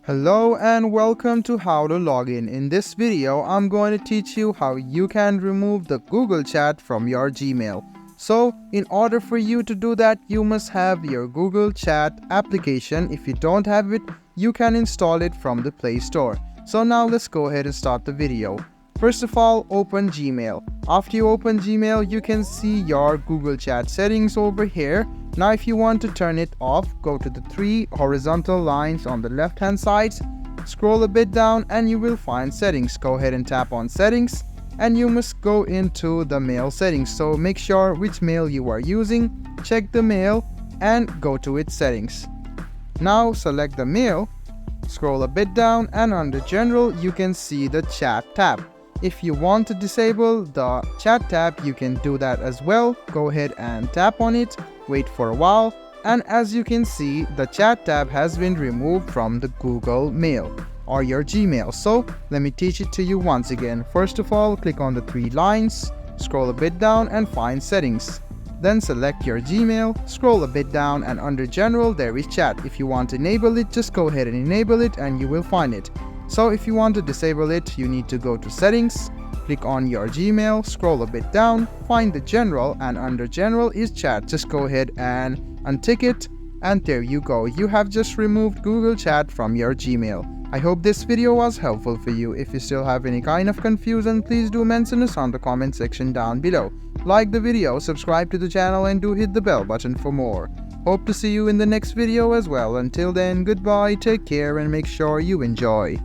Hello and welcome to How to Login. In this video, I'm going to teach you how you can remove the Google Chat from your Gmail. So, in order for you to do that, you must have your Google Chat application. If you don't have it, you can install it from the Play Store. So now let's go ahead and start the video. First of all, open Gmail. After you open Gmail, you can see your Google Chat settings over here. Now if you want to turn it off, go to the three horizontal lines on the left hand side, scroll a bit down and you will find settings. Go ahead and tap on settings and you must go into the mail settings. So make sure which mail you are using, check the mail and go to its settings. Now select the mail, scroll a bit down and under general you can see the chat tab. If you want to disable the chat tab, you can do that as well. Go ahead and tap on it, wait for a while, and as you can see, the chat tab has been removed from the Google Mail or your Gmail. So let me teach it to you once again. First of all, click on the three lines, scroll a bit down and find settings. Then select your Gmail, scroll a bit down and under general there is chat. If you want to enable it, just go ahead and enable it and you will find it. So if you want to disable it, you need to go to settings, click on your Gmail, scroll a bit down, find the general and under general is chat. Just go ahead and untick it and there you go. You have just removed Google Chat from your Gmail. I hope this video was helpful for you. If you still have any kind of confusion, please do mention us on the comment section down below. Like the video, subscribe to the channel and do hit the bell button for more. Hope to see you in the next video as well. Until then, goodbye, take care and make sure you enjoy.